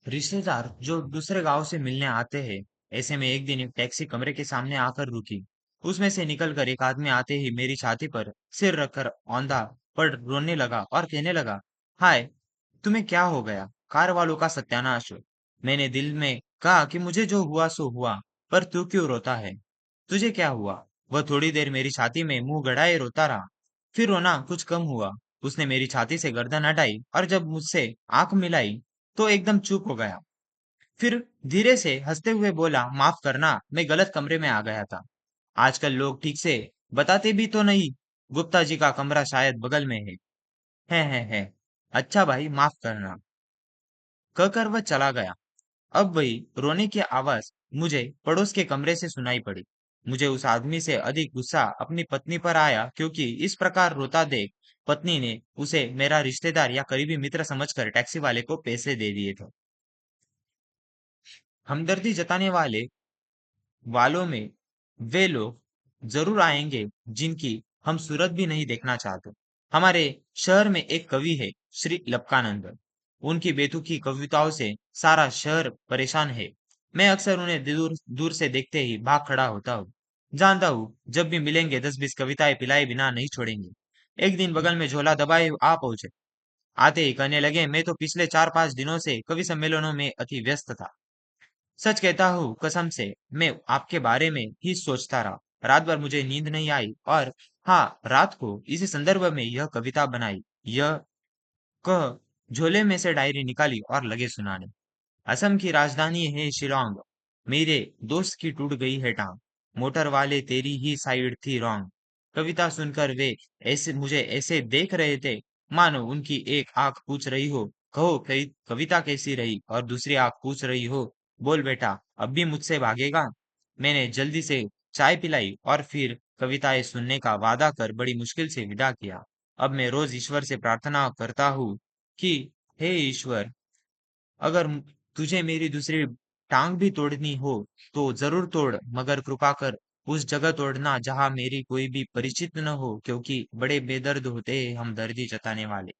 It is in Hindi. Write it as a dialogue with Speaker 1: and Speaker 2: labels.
Speaker 1: रिश्तेदार जो दूसरे गांव से मिलने आते हैं। ऐसे में एक दिन एक टैक्सी कमरे के सामने आकर रुकी। उसमें से निकलकर एक आदमी आते ही मेरी छाती पर सिर रखकर औंधा पड़ रोने लगा और कहने लगा, हाय, तुम्हें क्या हो गया? कार वालों का सत्यानाश। मैंने दिल में कहा कि मुझे जो हुआ सो हुआ, पर तू क्यों रोता है? तुझे क्या हुआ? वह थोड़ी देर मेरी छाती में मुंह गड़ाए रोता रहा। फिर रोना कुछ कम हुआ। उसने मेरी छाती से गर्दन हटाई और जब मुझसे आंख मिलाई तो एकदम चुप हो गया। फिर धीरे से हंसते हुए बोला, माफ करना, मैं गलत कमरे में आ गया था। आजकल लोग ठीक से बताते भी तो नहीं। गुप्ता जी का कमरा शायद बगल में है। अच्छा भाई, माफ करना, कहकर वह चला गया। अब वही रोने की आवाज मुझे पड़ोस के कमरे से सुनाई पड़ी। मुझे उस आदमी से अधिक गुस्सा अपनी पत्नी पर आया, क्योंकि इस प्रकार रोता देख पत्नी ने उसे मेरा रिश्तेदार या करीबी मित्र समझकर टैक्सी वाले को पैसे दे दिए थे। हमदर्दी जताने वालों में वे लोग जरूर आएंगे जिनकी हम सूरत भी नहीं देखना चाहते। हमारे शहर में एक कवि है, श्री लपकानंद। उनकी बेतुकी कविताओं से सारा शहर परेशान है। मैं अक्सर उन्हें दूर दूर से देखते ही भाग खड़ा होता हूँ। जानता हूँ जब भी मिलेंगे 10-20 कविताएं पिलाए बिना नहीं छोड़ेंगे। एक दिन बगल में झोला दबाए आ पहुंचे। आते ही कहने लगे, मैं तो पिछले 4-5 दिनों से कवि सम्मेलनों में अति व्यस्त था। सच कहता हूँ, कसम से, मैं आपके बारे में ही सोचता रहा। रात भर मुझे नींद नहीं आई और हाँ, रात को इसी संदर्भ में यह कविता बनाई। यह कह झोले में से डायरी निकाली और लगे सुनाने। असम की राजधानी है शिलोंग। मेरे दोस्त की टूट गई है टांग। मोटर वाले तेरी ही साइड थी रॉन्ग। कविता सुनकर वे ऐसे मुझे ऐसे देख रहे थे मानो उनकी एक आंख पूछ रही हो, कहो कविता कैसी रही, और दूसरी आंख पूछ रही हो, बोल बेटा, अब भी मुझसे भागेगा? मैंने जल्दी से चाय पिलाई और फिर कविताएं सुनने का वादा कर बड़ी मुश्किल से विदा किया। अब मैं रोज ईश्वर से प्रार्थना करता हूँ कि हे ईश्वर, अगर तुझे मेरी दूसरी टांग भी तोड़नी हो तो जरूर तोड़, मगर कृपा कर उस जगह तोड़ना जहां मेरी कोई भी परिचित न हो, क्योंकि बड़े बेदर्द होते हैं हम दर्दी जताने वाले।